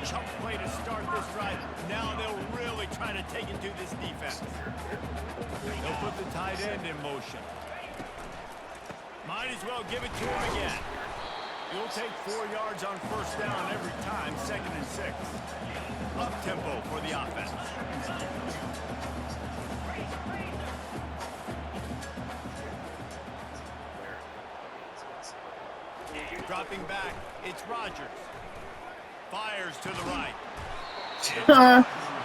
chunk play to start this drive. Now they'll really try to take it to this defense. They'll put the tight end in motion. Might as well give it to him again. You'll take 4 yards on first down every time, 2nd and 6. Up-tempo for the offense. Dropping back, it's Rodgers. Fires to the right.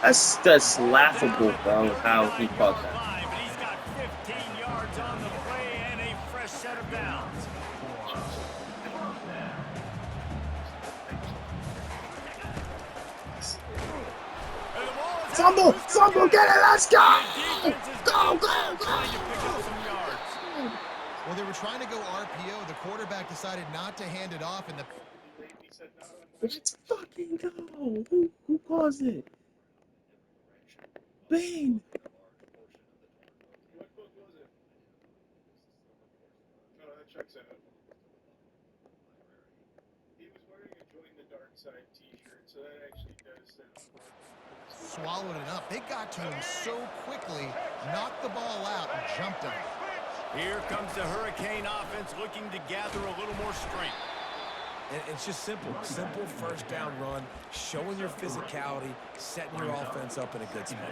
That's laughable, bro, how he caught that. But he's got 15 yards on the play and a fresh set of downs. Fumble, get it, let's go! Go! Well, they were trying to go RPO. The quarterback decided not to hand it off, and the... Let's fucking go! Who caused it? Bane! Checks out. He was wearing a Join the Dark Side t-shirt, so that actually does sound... Swallowed it up. They got to him so quickly, knocked the ball out, and jumped him. Here comes the Hurricane offense looking to gather a little more strength. And it's just simple first down run, showing your physicality, setting your offense up in a good spot.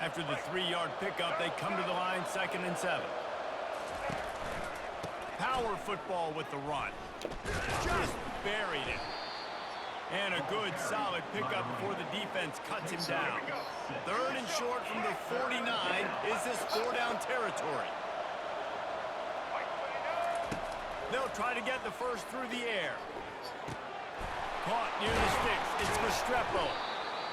After the 3-yard pickup, they come to the line, 2nd and 7. Power football with the run. Just buried it. And a good, solid pickup before the defense cuts him down. 3rd and short from the 49. Is this 4-down territory? They'll try to get the first through the air. Caught near the sticks. It's Restrepo.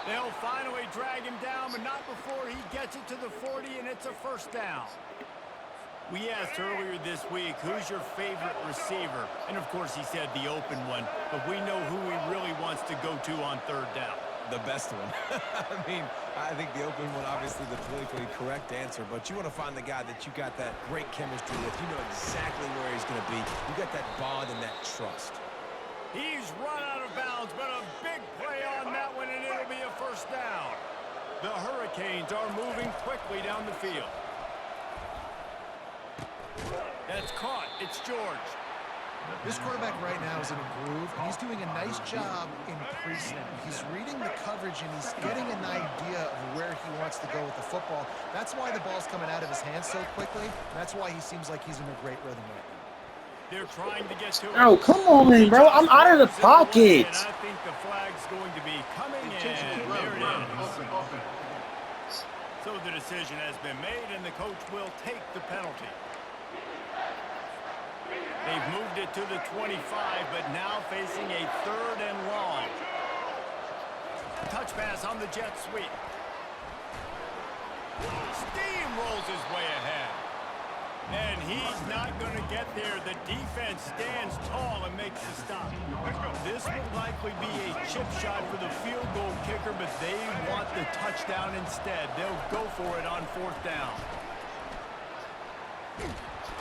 They'll finally drag him down, but not before he gets it to the 40, and it's a first down. We asked earlier this week, who's your favorite receiver? And, of course, he said the open one, but we know who he really wants to go to on 3rd down. The best one. I mean, I think the open one, obviously the politically correct answer, but you want to find the guy that you got that great chemistry with. You know exactly where he's going to be. You got that bond and that trust. He's run out of bounds, but a big play on that one, and it'll be a first down. The Hurricanes are moving quickly down the field. That's caught. It's George. This quarterback right now is in a groove, and he's doing a nice job in pre-snap. He's reading the coverage, and he's getting an idea of where he wants to go with the football. That's why the ball's coming out of his hands so quickly. That's why he seems like he's in a great rhythm right now. They're trying to get to it. Oh, come on, bro. I'm out of the pocket. And I think the flag's going to be coming in. There it is. So the decision has been made, and the coach will take the penalty. They've moved it to the 25, but now facing a 3rd and long. Touch pass on the jet sweep. Steamrolls his way ahead. And he's not going to get there. The defense stands tall and makes the stop. This will likely be a chip shot for the field goal kicker, but they want the touchdown instead. They'll go for it on 4th down.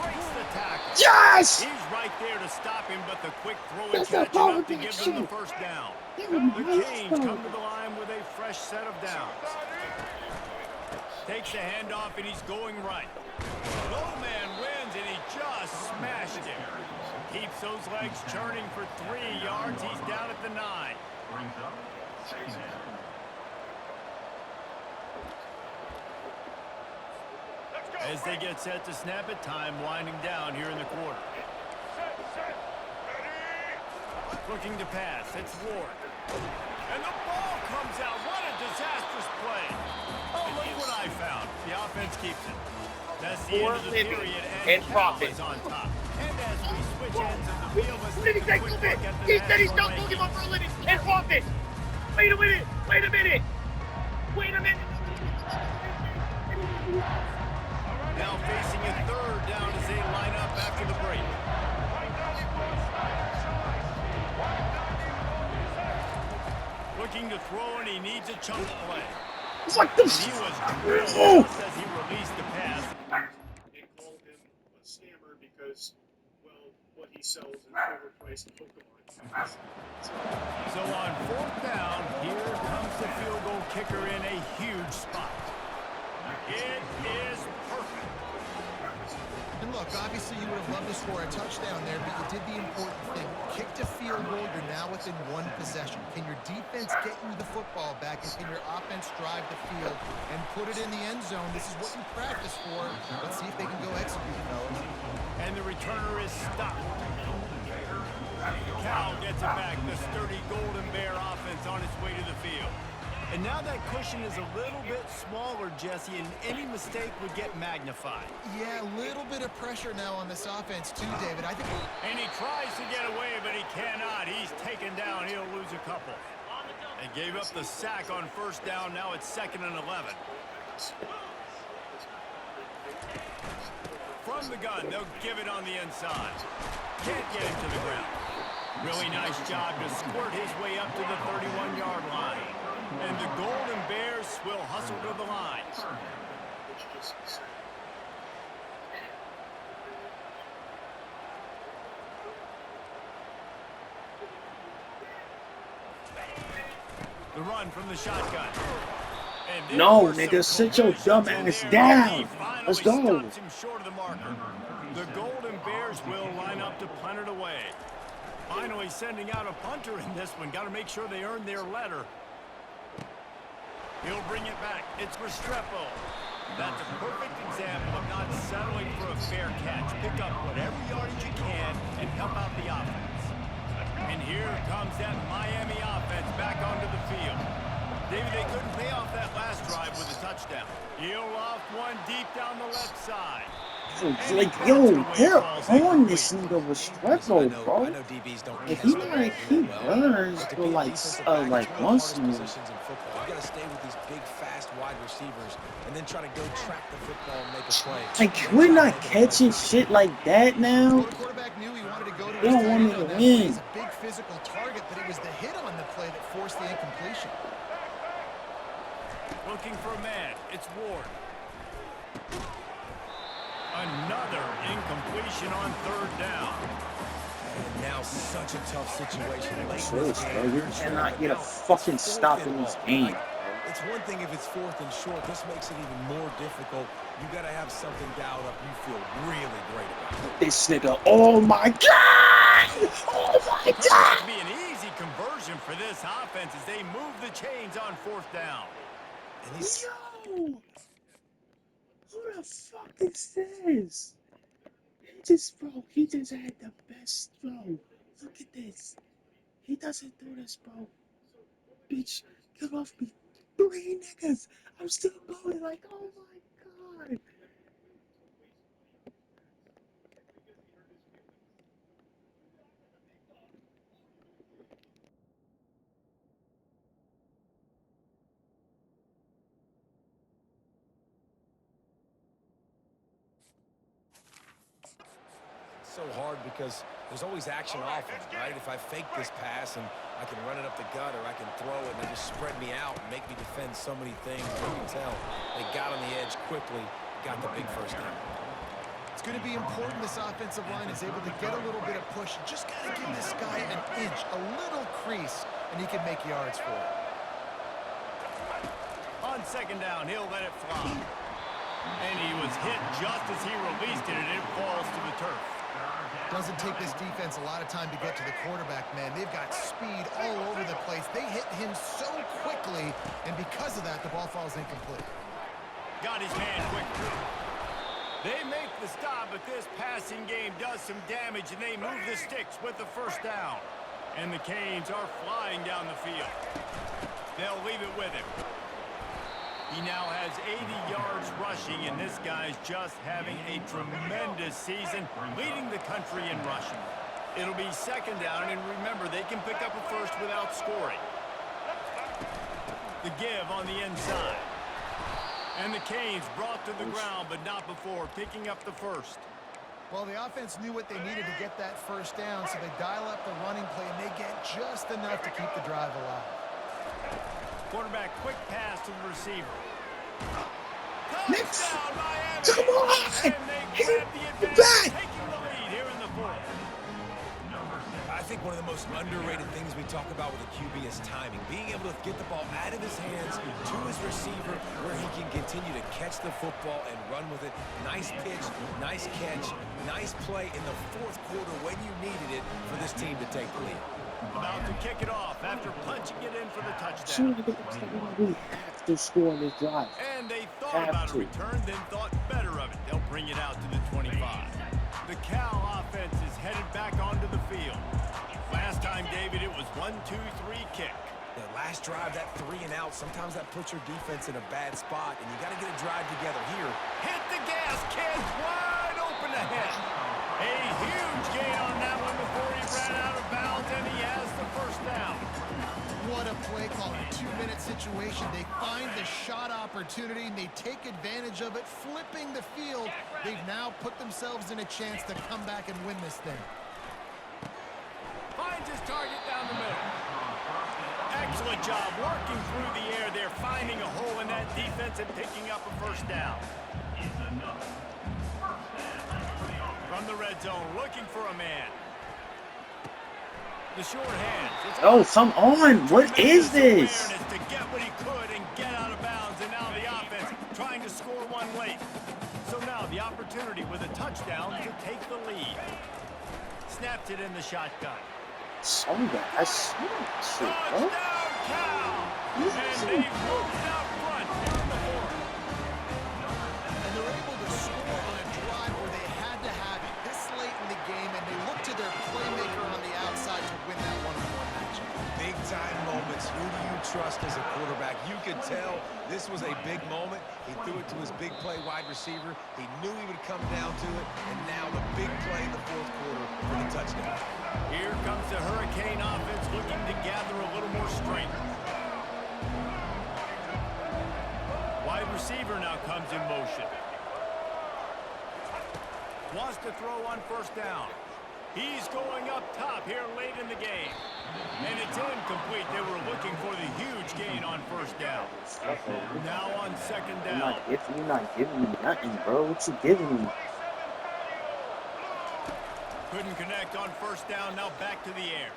Breaks the tackle. Yes! He's right there to stop him, but the quick throw and catch enough to give them the first down. The Canes come to the line with a fresh set of downs. Takes the handoff, and he's going right. Low man wins, and he just smashed it. Keeps those legs churning for 3 yards. He's down at the 9. As they get set to snap it, time winding down here in the quarter. Looking to pass, it's Ward. And the ball comes out. What a disastrous play. Oh, look what I found. The offense keeps it. That's the end of the period, and Cal is on top. And as we switch ends of the field, let's take a quick look at the He said he's national not looking rankings. for a living. And profit. Wait a minute. Wait a minute. Wait a minute. Now facing a 3rd down as they line up after the break. Looking to throw, and he needs a chunk play. It's like this. He was grilled as he released the pass. They called him a scammer because, well, what he sells his overpriced Pokemon cards. So on 4th down, here comes the field goal kicker in a huge spot. It is perfect. And look, obviously you would have loved to score a touchdown there, but you did the important thing. Kicked a field goal, you're now within one possession. Can your defense get you the football back, and can your offense drive the field and put it in the end zone? This is what you practice for. Let's see if they can go execute, fellas. And the returner is stopped. Cal gets it back. The sturdy Golden Bear offense on its way to the field. And now that cushion is a little bit smaller, Jesse, and any mistake would get magnified. Yeah, a little bit of pressure now on this offense too, David. I think. And he tries to get away, but he cannot. He's taken down. He'll lose a couple. They gave up the sack on 1st down. Now it's 2nd and 11. From the gun, they'll give it on the inside. Can't get him to the ground. Really nice job to squirt his way up to the 31-yard line. And the Golden Bears will hustle to the line. The run from the shotgun. And No, nigga, sit your dumb ass down. Let's go. Stops him short of the marker. The Golden Bears will line up to punt it away. Finally sending out a punter in this one. Got to make sure they earn their letter. He'll bring it back. It's Restrepo. That's a perfect example of not settling for a fair catch. Pick up whatever yardage you can and help out the offense. And here comes that Miami offense back onto the field. David, they couldn't pay off that last drive with a touchdown. He'll loft one deep down the left side. Like, yo, they're on this nigga Restrepo, bro. I know DBs don't If catch he the like, ball he very well. runs But to for be like, defensive back, like two of the once hardest in a positions in football. You got to stay with these big, fast wide receivers and then try to go track the football and make a play. Like, we're not catching shit like that now. The quarterback knew he wanted to go to They his don't tight want me end to on that play. win. He's a big physical target, but it was the hit on the play that forced the incompletion. Looking for a man. It's Ward. Another incompletion on 3rd down. And now such a tough situation. Late in Serious, this bro. game, You you're cannot trying get a to- fucking It's stop 4th in and this long, game. right? It's one thing if it's 4th and short. This makes it even more difficult. You got to have something dialed up you feel really great about. This nigga, oh my god! Oh my This god! would be an easy conversion for this offense as they move the chains on 4th down. And he's Yo! Who the fuck is this? He just had the best throw. Look at this. He doesn't do this, bro. Bitch, get off me. 3 niggas. I'm still going like, oh my god. so hard because there's always action off of it, right? If I fake this pass and I can run it up the gut or I can throw it and they just spread me out and make me defend so many things. You can tell they got on the edge quickly, got the big first down. It's going to be important this offensive line is able to get a little bit of push. Just got to give this guy an inch, a little crease, and he can make yards for it. On second down, he'll let it fly. And he was hit just as he released it, and it falls to the turf. Doesn't take this defense a lot of time to get to the quarterback, man. They've got speed all over the place. They hit him so quickly, and because of that, the ball falls incomplete. Got his man quickly. They make the stop, but this passing game does some damage, and they move the sticks with the first down. And the Canes are flying down the field. They'll leave it with him. He now has 80 yards rushing, and this guy's just having a tremendous season, leading the country in rushing. It'll be second down, and remember, they can pick up a first without scoring. The give on the inside. And the Canes brought to the ground, but not before picking up the first. Well, the offense knew what they needed to get that first down, so they dial up the running play, and they get just enough to keep the drive alive. Quarterback, quick pass to the receiver. Next. Touchdown, Miami! Come on! And they grab the Get advantage, back! taking the lead here in the fourth. think one of the most underrated things we talk about with a QB is timing. Being able to get the ball out of his hands to his receiver where he can continue to catch the football and run with it. Nice pitch, nice catch, nice play in the fourth quarter when you needed it for this team to take the lead. About to kick it off after punching it in for the Soon touchdown. we have to score on this drive. And they thought Have about a to. return, then thought better of it. They'll bring it out to the 25. The Cal offense is headed back onto the field. Last time, David, it was 1-2-3 kick. The last drive, that 3 and out, sometimes that puts your defense in a bad spot, and you got to get a drive together here. Hit the gas, kid. Wide open ahead. A huge gain on that one before he ran out of bounds, and he has the first down. What a play call in a 2-minute situation. They find the shot opportunity, and they take advantage of it, flipping the field. They've now put themselves in a chance to come back and win this thing. Finds his target down the middle. Excellent job working through the air there, finding a hole in that defense and picking up a first down. From the red zone, looking for a man. The short hands. It's Oh, come on. What is this? awareness to get what he could and get out of bounds, and now the offense trying to score one late. So now the opportunity with a touchdown to take the lead. Snapped it in the shotgun. So bad. I saw that shit, bro. Touchdown, Cal! And they moved it out front here in the fourth. And they're able to score on a drive where they had to have it this late in the game, and they look to their playmaker on the outside to win that one-on-one matchup. Big-time moments. Who do you trust as a quarterback? You could tell this was a big moment. He threw it to his big play wide receiver. He knew he would come down to it, and now the big play in the fourth quarter for the touchdown. Here comes the Hurricane offense looking to gather a little more strength. Wide receiver now comes in motion. Wants to throw on first down. He's going up top here late in the game. And it's incomplete. They were looking for the huge gain on first down. Now on second down. You're not giving me nothing, bro. What you giving me? Couldn't connect on first down. Now back to the air.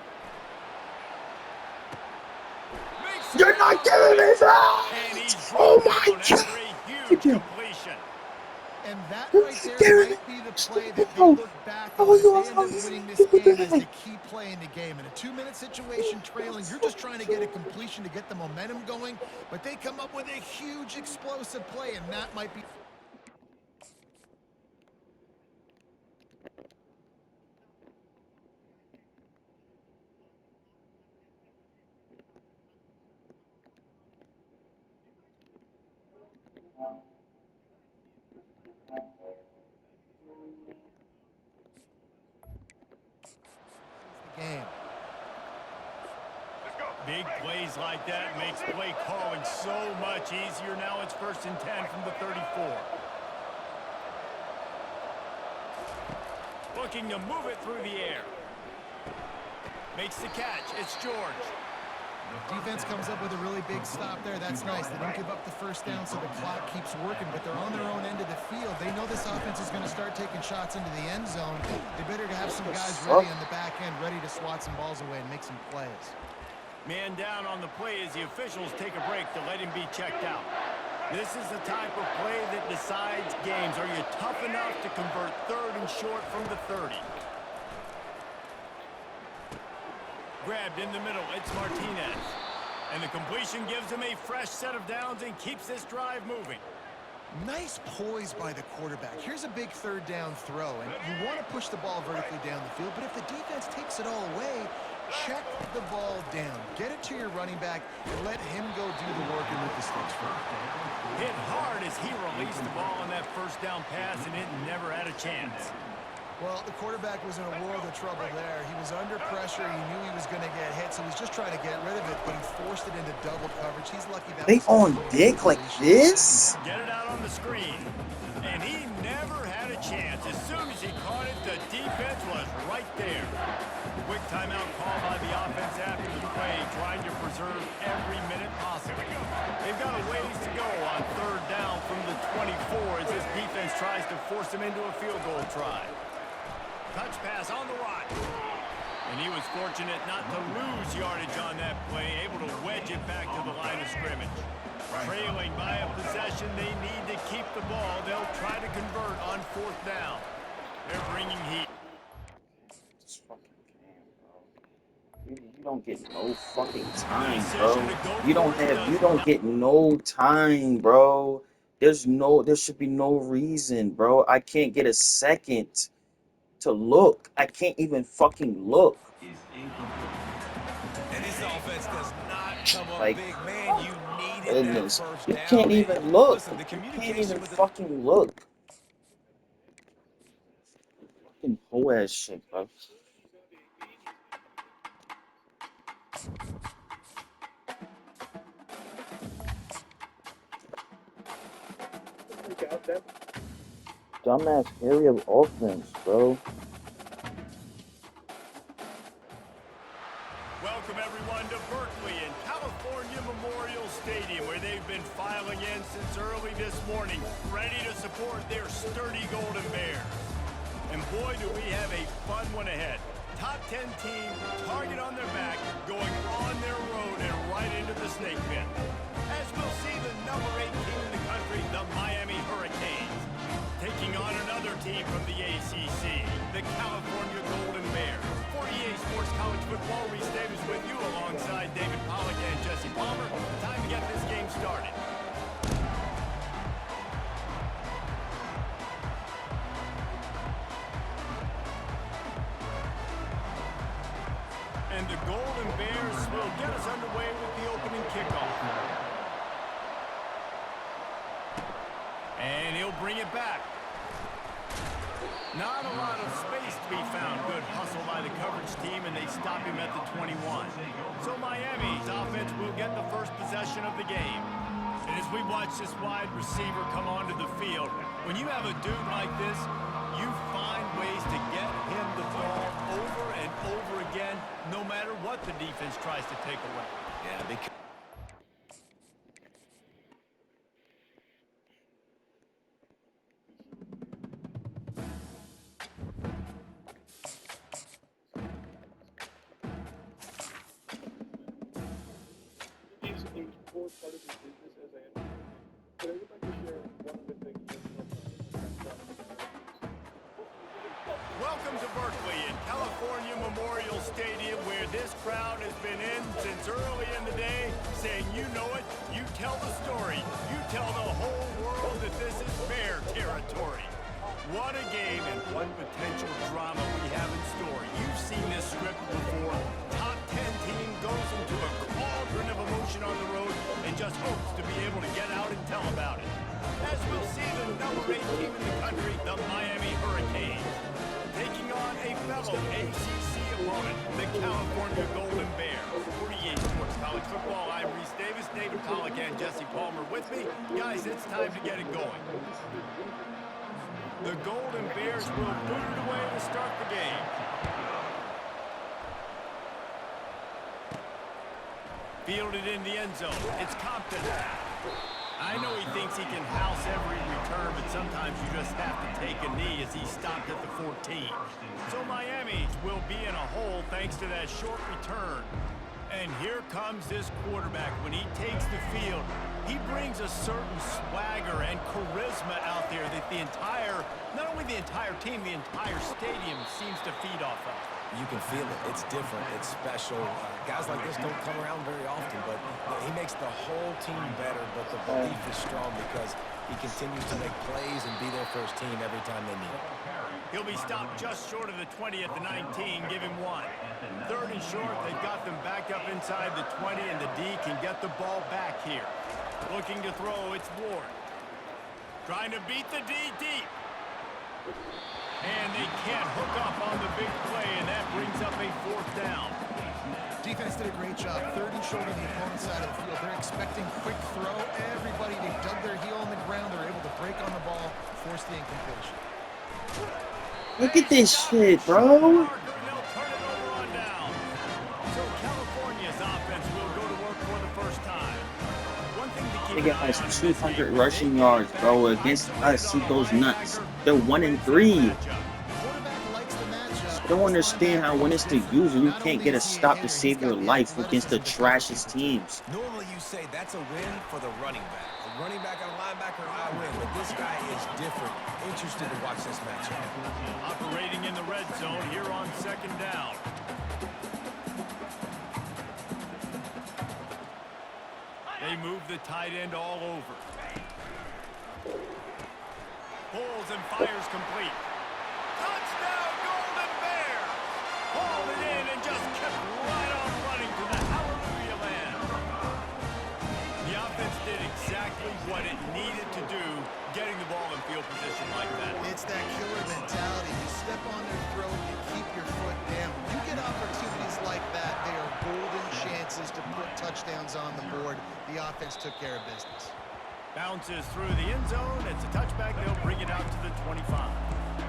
Makes You're not giving me and that! he's Oh broken my down after God! a huge Good job. completion. And that You're right there scaring might be the play that they Oh. look back Oh, on. They you end are up so winning this stupid. game as the key play in the game. In a 2-minute situation trailing, you're just trying to get a completion to get the momentum going, but they come up with a huge explosive play, and that might be... game. Big plays like that makes play calling so much easier. Now it's 1st and 10 from the 34. Looking to move it through the air. Makes the catch. It's George. Defense comes up with a really big stop there. That's nice. They don't give up the first down, so the clock keeps working, but they're on their own end of the field. They know this offense is going to start taking shots into the end zone. They better have some guys ready on the back end, ready to swat some balls away and make some plays. Man down on the play as the officials take a break to let him be checked out. This is the type of play that decides games. Are you tough enough to convert 3rd and short from the 30? Grabbed in the middle, it's Martinez. And the completion gives him a fresh set of downs and keeps this drive moving. Nice poise by the quarterback. Here's a big 3rd down throw, and you want to push the ball vertically down the field, but if the defense takes it all away, check the ball down. Get it to your running back and let him go do the work and with the sticks for it. Hit hard as he released the ball on that first down pass, and it never had a chance. Well, the quarterback was in a world of trouble there. He was under pressure. He knew he was going to get hit, so he's just trying to get rid of it, but he forced it into double coverage. He's lucky that They was on dick like this? Get it out on the screen. And he never had a chance. As soon as he caught it, the defense was right there. Quick timeout call by the offense after the play, trying to preserve every minute possible. They've got a ways to go on 3rd down from the 24 as this defense tries to force him into a field goal try. Touch pass on the right. And he was fortunate not to lose yardage on that play, able to wedge it back to the line of scrimmage. Trailing by a possession, they need to keep the ball. They'll try to convert on 4th down. They're bringing heat. This fucking game, bro. You don't get no fucking time, bro. You don't get no time, bro. There should be no reason, bro. I can't get a second to look. I can't even fucking look. And this offense does not come up Like, big. Man, you needed goodness. that first You down. can't even look. Listen, the You can't communication even with the fucking look. Fucking whole ass shit, bro. Dumbass area of offense, bro. Welcome everyone to Berkeley and California Memorial Stadium, where they've been filing in since early this morning, ready to support their sturdy Golden Bears. And boy, do we have a fun one ahead. Top 10 team, target on their back, going on their road and right into the snake pit. As we'll see the number 8 team in the country, the Miami Hurricanes, taking on another team from the ACC, the California Golden Bears. 48 Sports College Football, Reese Davis with you alongside David Pollack and Jesse Palmer. Time to get this game started. And the Golden Bears will get us underway with the opening kickoff. And he'll bring it back. Not a lot of space to be found. Good hustle by the coverage team, and they stop him at the 21. So Miami's offense will get the first possession of the game. And as we watch this wide receiver come onto the field, when you have a dude like this, you find ways to get him the ball over and over again, no matter what the defense tries to take away. Yeah, because He's a core part of his business, as I understand. But I would like to share one of the things Welcome to Berkeley in California Memorial Stadium, where this crowd has been in since early in the day, saying, you know it, you tell the story, you tell the whole world that this is Bear territory. What a game and what potential drama we have in store. You've seen this script before. Top 10 team goes into a cauldron of emotion on the road and just hopes to be able to get out and tell about it. As we'll see the number 8 team in the country, the Miami Hurricanes, taking on a fellow ACC opponent, the California Golden Bears. 48 Sports College Football, I'm Reese Davis, David Pollack and Jesse Palmer with me. Guys, it's time to get it going. The Golden Bears will boot it away to start the game. Fielded in the end zone. It's Compton. I know he thinks he can house every return, but sometimes you just have to take a knee as he stopped at the 14. So Miami will be in a hole thanks to that short return. And here comes this quarterback. When he takes the field, he brings a certain swagger and charisma out there that not only the entire team, the entire stadium seems to feed off of. you can feel it. It's different. It's special. Guys like this don't come around very often, but he makes the whole team better. But the belief is strong because he continues to make plays and be there for his team every time they need it. He'll be stopped just short of the 20 at the 19. Give him one. Third and short. They've got them back up inside the 20, and the D can get the ball back here. Looking to throw, it's Ward. Trying to beat the D deep. And they can't hook up on the big play, and that brings up a fourth down. Defense did a great job. Third and short on the opponent's side of the field. They're expecting quick throw. Everybody, they dug their heel on the ground. They're able to break on the ball, force the incompletion. Look at this shit, bro. They'll turn it over on down. So California's offense will go to work for the first time. One thing to keep They got like 200 rushing yards, bro. Against us, he goes nuts. They're 1-3. Quarterback likes the matchup. I don't understand how when it's the usual, you Not can't only get a is he a stop to hitter, he's save your got the life against the athleticism to cover trashiest too. teams. Normally you say that's a win for the running back. A running back and a linebacker, I win. But this guy is different. Interested to watch this matchup. Operating in the red zone here on second down. They move the tight end all over. Pulls and fires complete. Touchdown, Golden Bears! Hauled it in and just kept right on running to the hallelujah land. The offense did exactly what it needed to do, getting the ball in field position like that. It's that killer mentality. You step on their throat, you keep your foot down. You get opportunities like that, they are golden chances to put touchdowns on the board. The offense took care of business. Bounces through the end zone. It's a touchback. They'll bring it out to the 25.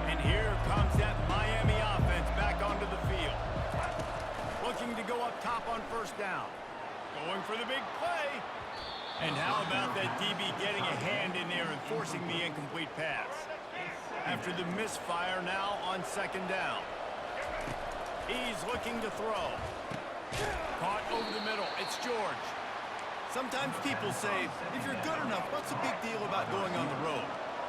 And here comes that Miami offense back onto the field. Looking to go up top on first down. Going for the big play. And how about that DB getting a hand in there and forcing the incomplete pass? After the misfire now on second down. He's looking to throw. Caught over the middle. It's George. Sometimes people say, if you're good enough, what's the big deal about going on the road?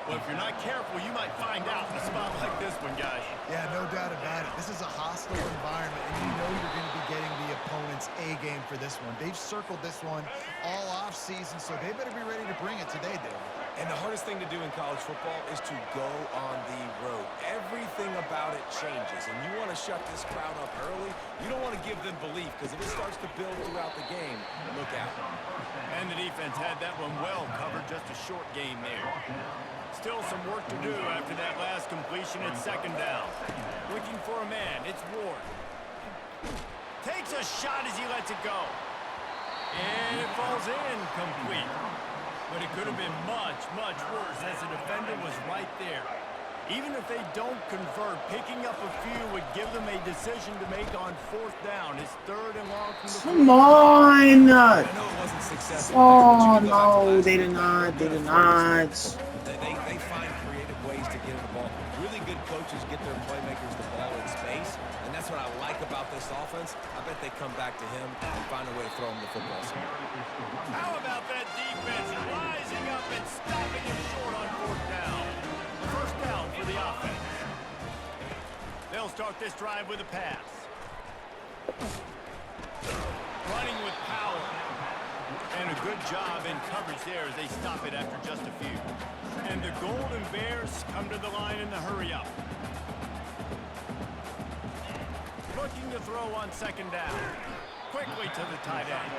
Well, if you're not careful, you might find out in a spot like this one, guys. Yeah, no doubt about it. This is a hostile environment, and you know you're going to be getting the opponent's A game for this one. They've circled this one all off season, so they better be ready to bring it today, David. And the hardest thing to do in college football is to go on the road. Everything about it changes, and you want to shut this crowd up early. You don't want to give them belief, because if it starts to build throughout the game, look out. And the defense had that one well covered, just a short game there. Still some work to do after that last completion at second down. Looking for a man, it's Ward. Takes a shot as he lets it go. And it falls in, complete. But it could have been much, much worse as the defender was right there. Even if they don't convert, picking up a few would give them a decision to make on fourth down. It's third and long from the Come on! I know it wasn't successful. Oh no, they did not. They did not. They find creative ways to get the ball. Really good coaches get their playmakers the ball in space, and that's what I like about this offense. I bet they come back to him and find a way to throw him the football. How about that defense rising up and stopping him short on fourth down? First down for the offense. They'll start this drive with a pass. Running with power. And a good job in coverage there as they stop it after just a few. And the Golden Bears come to the line in the hurry-up. Looking to throw on second down. Quickly to the tight end.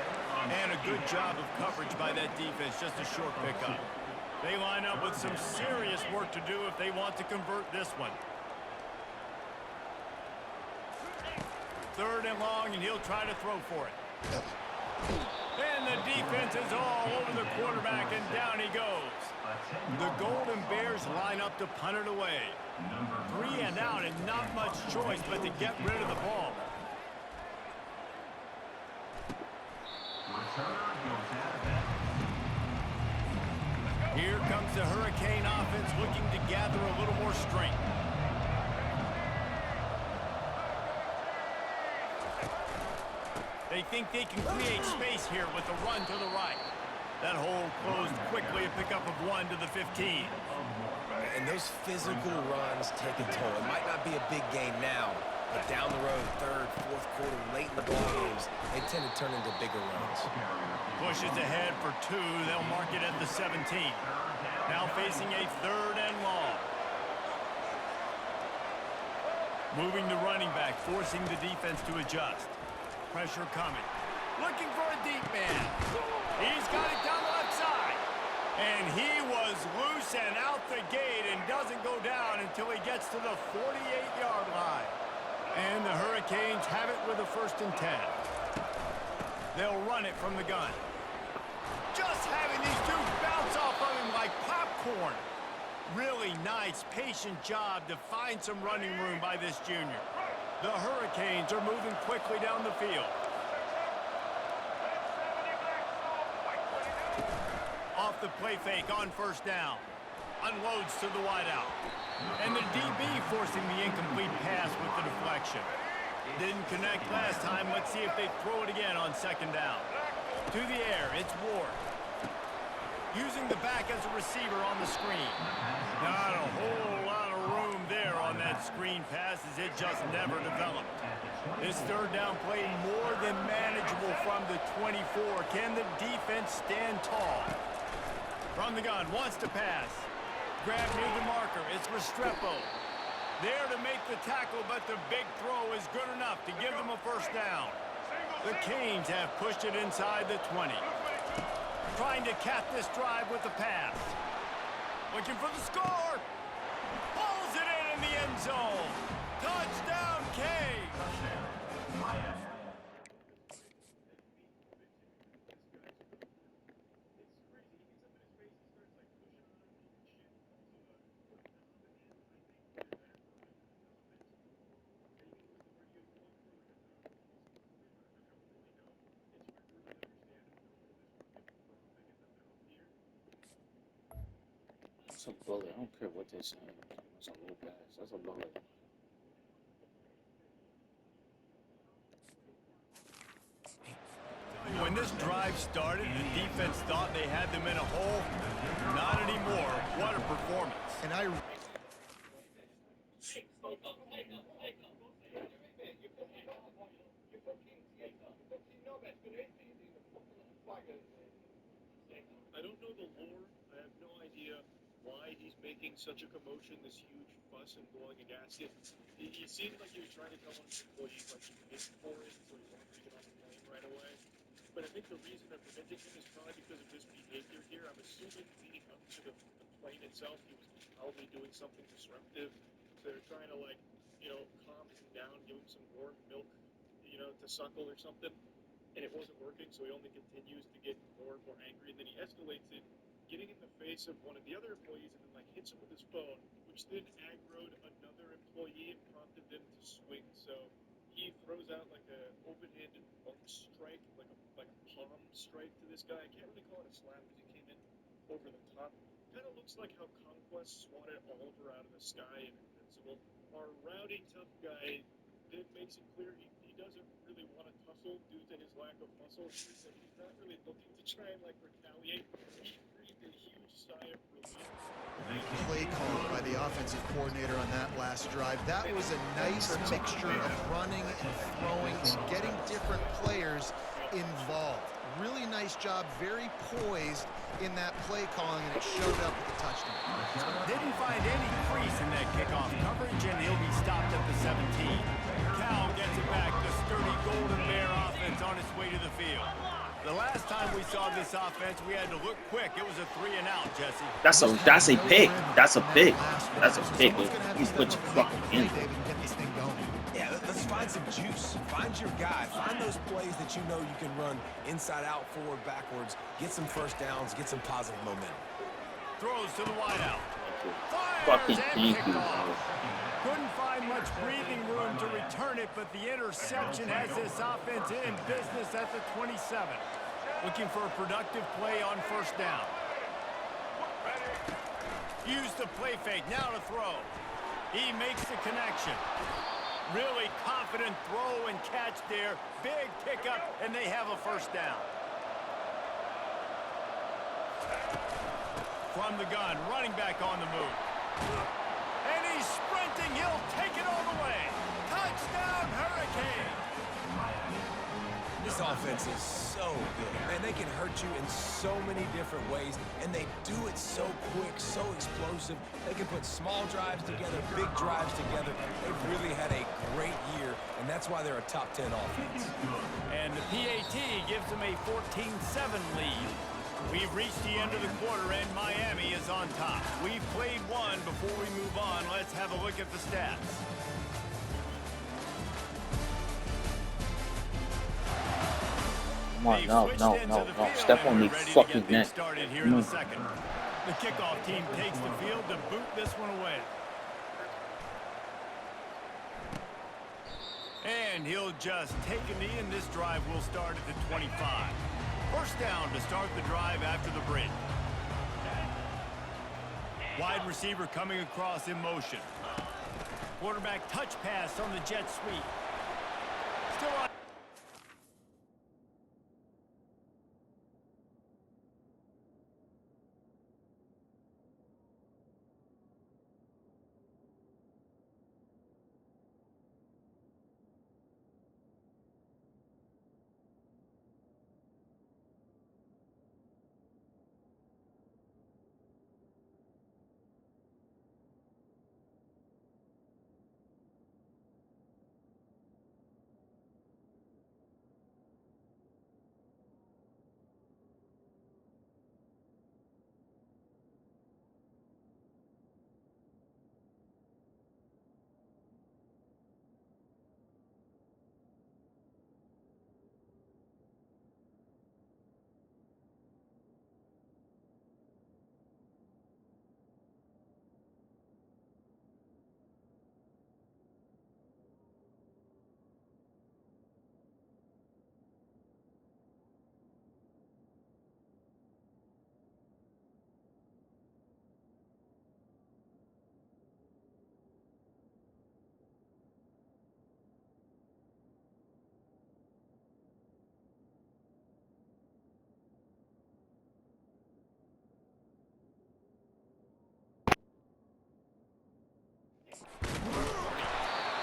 And a good job of coverage by that defense, just a short pickup. They line up with some serious work to do if they want to convert this one. Third and long, and he'll try to throw for it. And the defense is all over the quarterback, and down he goes. The Golden Bears line up to punt it away. 3 and out, and not much choice but to get rid of the ball. Here comes the Hurricane offense looking to gather a little more strength. They think they can create space here with a run to the right. That hole closed quickly, a pickup of 1 to the 15. And those physical runs take a toll. It might not be a big gain now, but down the road, third, fourth quarter, late in the ball games, they tend to turn into bigger runs. Pushes ahead for 2. They'll mark it at the 17. Now facing a third and long. Moving the running back, forcing the defense to adjust. Pressure coming. Looking for a deep man. He's got it down the left side. And he was loose and out the gate and doesn't go down until he gets to the 48-yard line. And the Hurricanes have it with a 1st and 10. They'll run it from the gun. Just having these dudes bounce off of him like popcorn. Really nice, patient job to find some running room by this junior. The Hurricanes are moving quickly down the field. Off the play fake on first down. Unloads to the wideout. And the DB forcing the incomplete pass with the deflection. Didn't connect last time. Let's see if they throw it again on second down. To the air, it's Ward. Using the back as a receiver on the screen. Not a whole lot of room there on that screen pass as it just never developed. This third down play more than manageable from the 24. Can the defense stand tall? From the gun, wants to pass. Grab near the marker, it's Restrepo. There to make the tackle, but the big throw is good enough to give them a first down. The Canes have pushed it inside the 20. Trying to cap this drive with the pass. Looking for the score. Pulls it in the end zone. Touchdown, Canes. That's a bullet. I don't care what they're saying. That's a low pass. That's a bullet. When this drive started, the defense thought they had them in a hole. Not anymore. What a performance. And I don't know the lore. I have no idea why he's making such a commotion, this huge fuss and blowing a gasket. He seemed like he was trying to tell one of his employees like he paid for it, so he wanted to get on the plane right away. But I think the reason they're preventing him is probably because of this behavior here. I'm assuming leading up to the plane itself, he was probably doing something disruptive. So they're trying to, like, you know, calm him down, give him some warm milk, you know, to suckle or something. And it wasn't working, so he only continues to get more and more angry. And then he escalates it, getting in the face of one of the other employees and then, like, hits him with his phone, which then aggroed another employee and prompted them to swing. So he throws out, like, a open-handed bump strike, like a palm strike to this guy. I can't really call it a slap because he came in over the top. Kind of looks like how Conquest swatted Oliver out of the sky in Invincible. Our rowdy, tough guy then makes it clear he doesn't really want to tussle due to his lack of muscle. He's not really looking to try and, like, retaliate. He breathed a huge sigh of relief. play call by the offensive coordinator on that last drive. That was a nice mixture of running and throwing and getting different players involved. Really nice job, very poised in that play calling, and it showed up with a touchdown. Didn't find any crease in that kickoff coverage, and he'll be stopped at the 17. Cal gets it back. The sturdy Golden Bear offense on its way to the field. The last time we saw this offense, we had to look quick. It was a 3-and-out, Jesse. That's a pick. That's a pick. That's a pick. You put your fucking in. Yeah, let's find some juice. Find your guy. Find those plays that you know you can run inside out, forward, backwards. Get some first downs. Get some positive momentum. Throws to the wideout. Fucking Fires thank and you, kickoff. Couldn't find much breathing room to return it, but the interception has this offense in business at the 27. Looking for a productive play on first down. Use the play fake, now to throw. He makes the connection. Really confident throw and catch there. Big pickup, and they have a first down. From the gun, running back on the move. And he's sprinting. He'll take it all the way. Touchdown, Hurricanes. This offense is so good. Man, they can hurt you in so many different ways, and they do it so quick, so explosive. They can put small drives together, big drives together. They've really had a great year, and that's why they're a top 10 offense. And the PAT gives them a 14-7 lead. We've reached the end of the quarter, and Miami is on top. We've played one. Before we move on, let's have a look at the stats. Come on, no. Step on me fucking neck. Started here in the second. The kickoff team takes the field to boot this one away. And he'll just take a knee, and this drive will start at the 25. First down to start the drive after the break. Wide receiver coming across in motion. Quarterback touch pass on the jet sweep. Still on.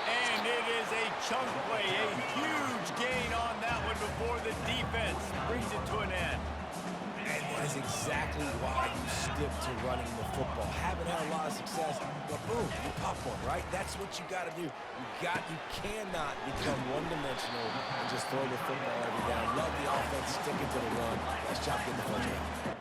And it is a chunk play, a huge gain on that one before the defense brings it to an end. And that is exactly why you stick to running the football. Haven't had a lot of success, but boom, you pop one, right? That's what you got to do. You cannot become one-dimensional and just throw the football every down. Love the offense, sticking to the run. Nice job getting the first down.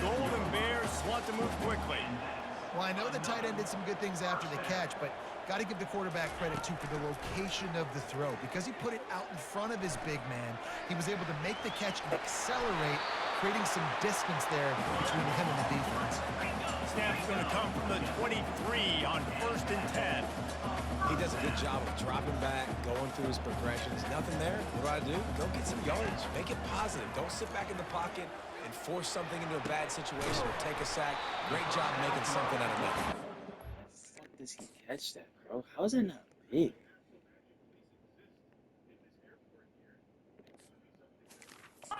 Golden Bears want to move quickly. Well, I know the tight end did some good things after the catch, but got to give the quarterback credit, too, for the location of the throw. Because he put it out in front of his big man, he was able to make the catch and accelerate, creating some distance there between him and the defense. Snap's going to come from the 23 on 1st and 10. He does a good job of dropping back, going through his progressions. Nothing there. What do? Go get some yards. Make it positive. Don't sit back in the pocket and force something into a bad situation or take a sack. Great job making something out of nothing. How the fuck does he catch that, bro? How is that not big?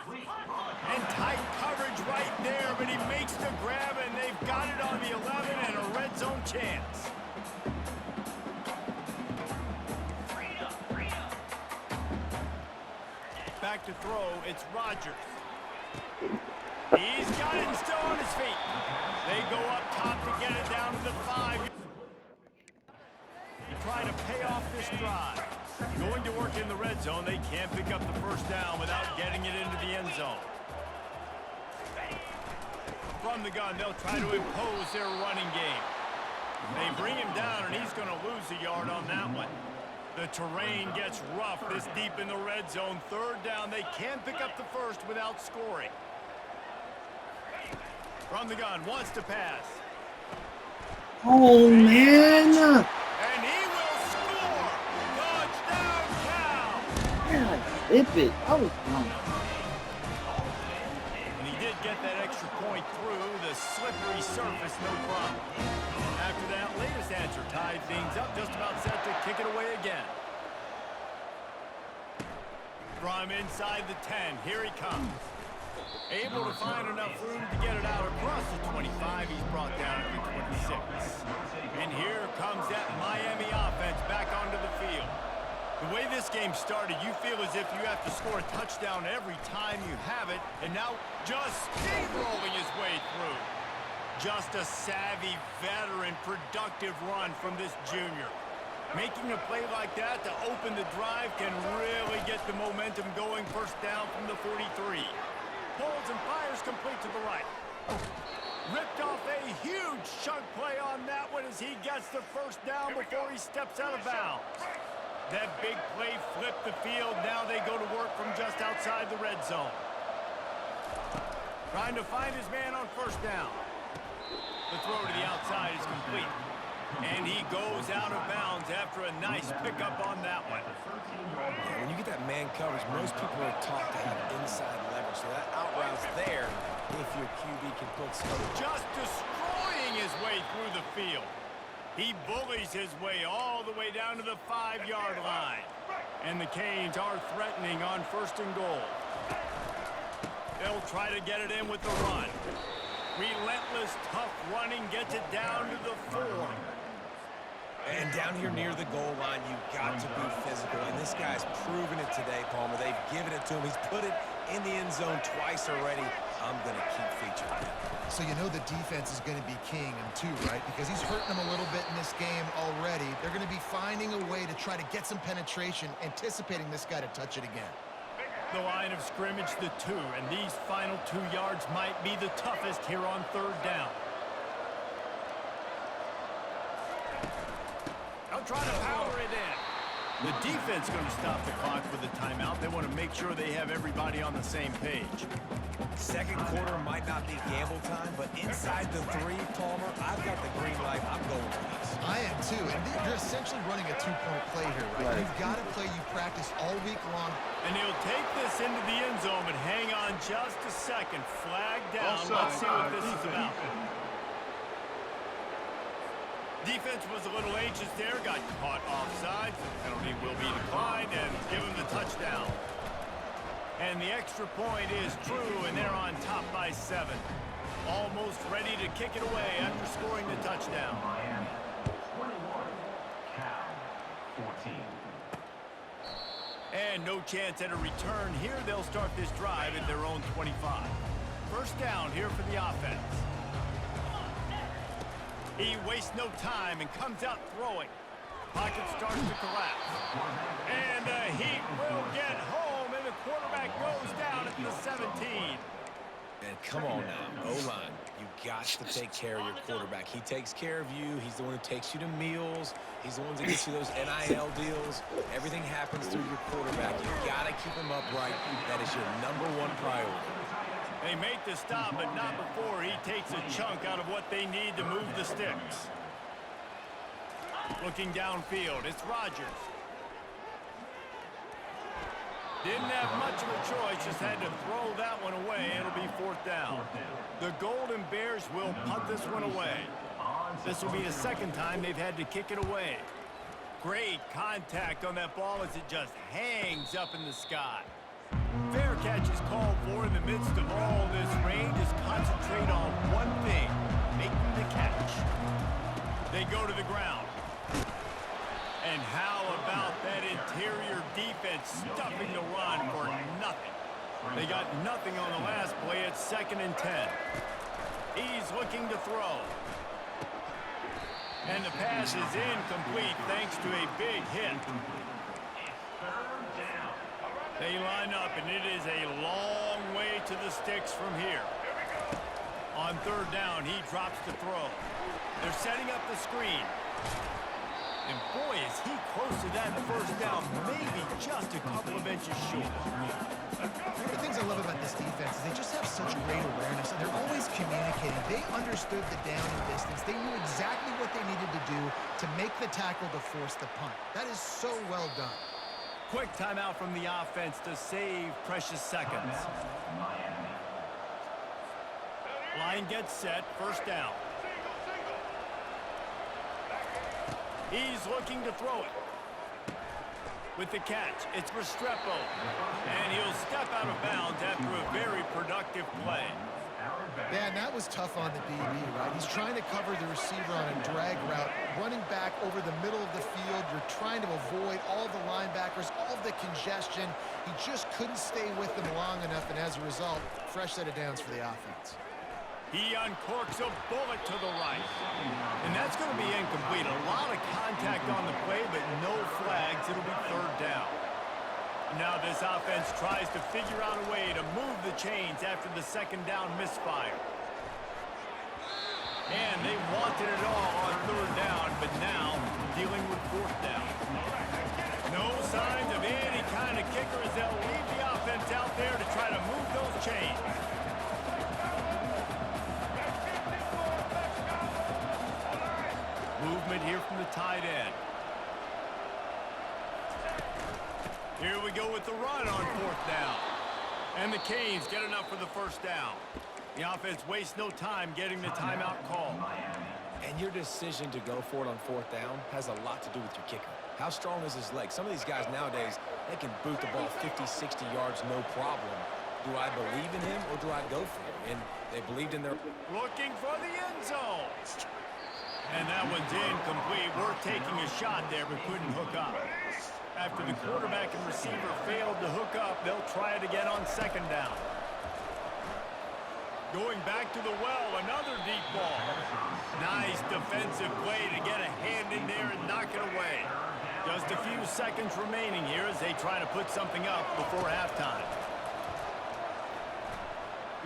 And tight coverage right there, but he makes the grab, and they've got it on the 11 and a red zone chance. Back to throw, it's Rodgers. He's got it and still on his feet. They go up top to get it down to the 5. Try to pay off this drive. Going to work in the red zone, they can't pick up the first down without getting it into the end zone. From the gun, they'll try to impose their running game. They bring him down, and he's going to lose a yard on that one. The terrain gets rough this deep in the red zone. 3rd down, they can't pick up the first without scoring. From the gun, wants to pass. Oh, man! And he will score! Touchdown, Cal! God, flip it. I was wrong. And he did get that extra point through the slippery surface, no problem. After that latest answer tied things up, just about set to kick it away again. From inside the 10, here he comes. Able to find enough room to get it out across the 25. He's brought down to the 26. And here comes that Miami offense back onto the field. The way this game started, you feel as if you have to score a touchdown every time you have it, and now just steamrolling his way through. Just a savvy, veteran, productive run from this junior. Making a play like that to open the drive can really get the momentum going. First down from the 43. Holds and fires complete to the right. Ripped off a huge chunk play on that one as he gets the first down before he steps out of bounds. That big play flipped the field. Now they go to work from just outside the red zone. Trying to find his man on first down. The throw to the outside is complete. And he goes out of bounds after a nice pickup on that one. Yeah, when you get that man coverage, most people are taught to have inside leverage. So that out route's there if your QB can put some. Just destroying his way through the field. He bullies his way all the way down to the 5-yard line. And the Canes are threatening on first and goal. They'll try to get it in with the run. Relentless, tough running gets it down to the 4. And down here near the goal line, you've got to be physical. And this guy's proven it today, Palmer. They've given it to him. He's put it in the end zone twice already. I'm going to keep featuring him. So you know the defense is going to be king him too, right? Because he's hurting them a little bit in this game already. They're going to be finding a way to try to get some penetration, anticipating this guy to touch it again. The line of scrimmage, the 2, and these final 2 yards might be the toughest here on third down. They'll try to power it in. The defense going to stop the clock with a timeout. They want to make sure they have everybody on the same page. Second quarter might not be gamble time, but inside the 3, Palmer, I've got the green light. I'm going for this. I am too, and you're essentially running a 2-point play here, right? You've got to play you practice all week long. And he'll take this into the end zone, but hang on just a second. Flag down. Let's see what this is about. Defense was a little anxious there, got caught offside. Penalty will be declined and give him the touchdown. And the extra point is true, and they're on top by 7. Almost ready to kick it away after scoring the touchdown. Miami, 21, Cal, 14. And no chance at a return here. They'll start this drive at their own 25. First down here for the offense. He wastes no time and comes out throwing. Pocket starts to collapse. And the Heat will get home, and the quarterback goes down at the 17. And come on now, O-line, you got to take care of your quarterback. He takes care of you. He's the one who takes you to meals. He's the one that gets you those NIL deals. Everything happens through your quarterback. You got to keep him upright. That is your #1 priority. They make the stop, but not before he takes a chunk out of what they need to move the sticks. Looking downfield, it's Rodgers. Didn't have much of a choice, just had to throw that one away. It'll be 4th down. The Golden Bears will punt this one away. This will be the second time they've had to kick it away. Great contact on that ball as it just hangs up in the sky. Fair catch is called for in the midst of all this rain. Just concentrate on one thing, making the catch. They go to the ground. And how about that interior defense stuffing the run for nothing? They got nothing on the last play. It's 2nd and 10. He's looking to throw. And the pass is incomplete thanks to a big hit. They line up, and it is a long way to the sticks from here. On third down, he drops to throw. They're setting up the screen. And boy, is he close to that first down, maybe just a couple of inches short. One of the things I love about this defense is they just have such great awareness, and they're always communicating. They understood the down and distance. They knew exactly what they needed to do to make the tackle to force the punt. That is so well done. Quick timeout from the offense to save precious seconds. Line gets set, first down. He's looking to throw it. With the catch, it's Restrepo. And he'll step out of bounds after a very productive play. Man, that was tough on the DB, right? He's trying to cover the receiver on a drag route, running back over the middle of the field. You're trying to avoid all the linebackers, all the congestion. He just couldn't stay with them long enough, and as a result, fresh set of downs for the offense. He uncorks a bullet to the right. And that's going to be incomplete. A lot of contact on the play, but no flags. It'll be third down. Now this offense tries to figure out a way to move the chains after the second down misfire. And they want wanted it all on third down, but now dealing with fourth down. No signs of any kind of kicker as they'll leave the offense out there to try to move those chains. Movement here from the tight end. Here we go with the run on fourth down. And the Canes get enough for the first down. The offense wastes no time getting the timeout call. And your decision to go for it on fourth down has a lot to do with your kicker. How strong is his leg? Some of these guys nowadays, they can boot the ball 50, 60 yards, no problem. Do I believe in him or do I go for it? And they believed in their... Looking for the end zone. And that one's incomplete. We're taking a shot there, but couldn't hook up. After the quarterback and receiver failed to hook up, they'll try it again on second down. Going back to the well, another deep ball. Nice defensive play to get a hand in there and knock it away. Just a few seconds remaining here as they try to put something up before halftime.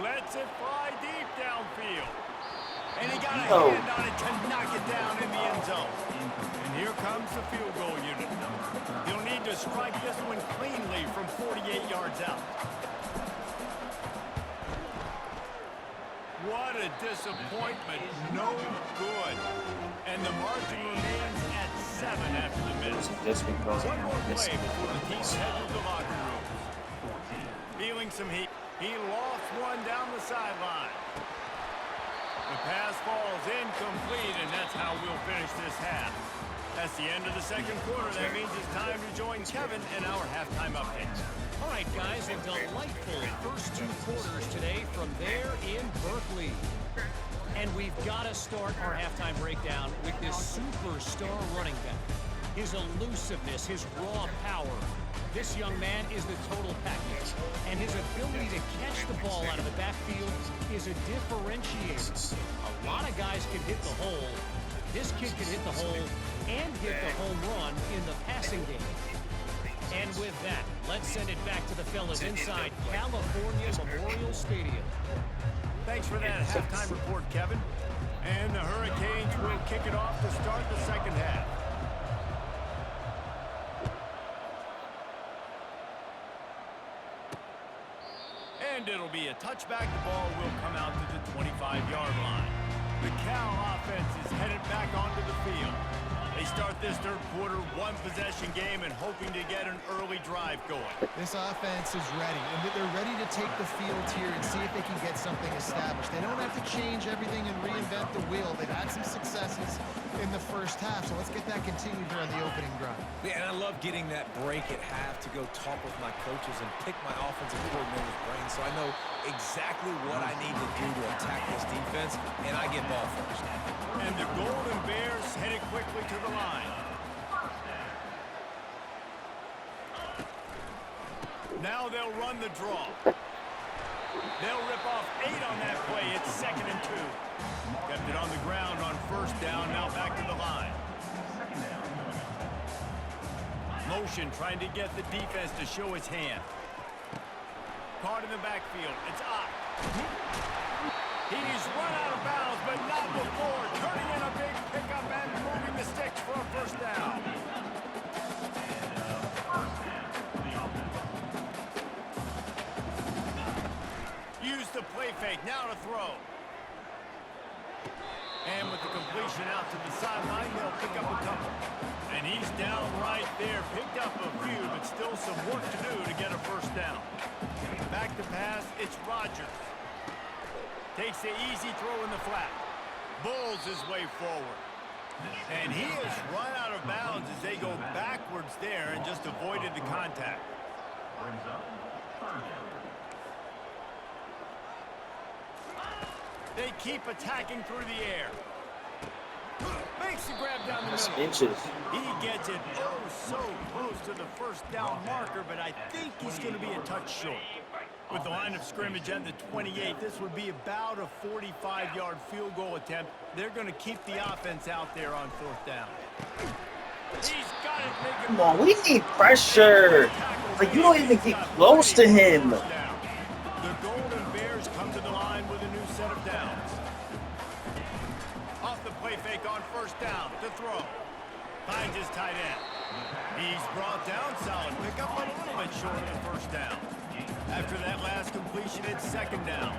Lets it fly deep downfield. And he got a hand on it to knock it down in the end zone. And here comes the field goal unit. He'll need to strike this one cleanly from 48 yards out. What a disappointment. No good. And the margin remains at 7 after the minute. One more play before the team head to the locker rooms. Feeling some heat. He lost one down the sideline. The pass falls incomplete, and that's how we'll finish this half. That's the end of the second quarter. That means it's time to join Kevin and our halftime updates. All right, guys, a delightful first two quarters today from there in Berkeley. And we've got to start our halftime breakdown with this superstar running back. His elusiveness, his raw power. This young man is the total package. And his ability to catch the ball out of the backfield is a differentiator. A lot of guys can hit the hole. This kid can hit the hole and hit the home run in the passing game. And with that, let's send it back to the fellas inside California Memorial Stadium. Thanks for that halftime report, Kevin. And the Hurricanes will kick it off to start the second half. And it'll be a touchback. The ball will come out to the 25-yard line. The Cal offense is headed back onto the field. They start this third quarter one-possession game and hoping to get an early drive going. This offense is ready, and they're ready to take the field here and see if they can get something established. They don't have to change everything and reinvent the wheel. They've had some successes in the first half, so let's get that continued here on the opening drive. Yeah, and I love getting that break at half to go talk with my coaches and pick my offensive coordinator's brain so I know exactly what I need to do to attack this defense, and I get ball first. And the Golden Bears headed quickly to the line. Now they'll run the draw. They'll rip off 8 on that play. It's 2nd and 2. Kept it on the ground on first down. Now back to the line. Motion trying to get the defense to show his hand. Caught in the backfield. It's up. He's run out of bounds, but not before. Turning in a big pickup and moving the sticks for a first down. Use the play fake. Now to throw. And with the completion out to the sideline, they'll pick up a couple. And he's down right there. Picked up a few, but still some work to do to get a first down. Back to pass, it's Rodgers. Takes the easy throw in the flat. Bulls his way forward. And he has run out of bounds as they go backwards there and just avoided the contact. They keep attacking through the air. Makes the grab down the middle. Inches. He gets it oh so close to the first down marker, but I think he's going to be a touch short. With the line of scrimmage at the 28, this would be about a 45-yard field goal attempt. They're going to keep the offense out there on fourth down. He's got it. Come on, we need pressure. Like, you don't even get close to him. The Golden Bears come to the line with a new set of downs. Off the play play fake on first down to throw. Finds his tight end. He's brought down solid. Pick up a little bit short of the first down. After that last completion, it's second down.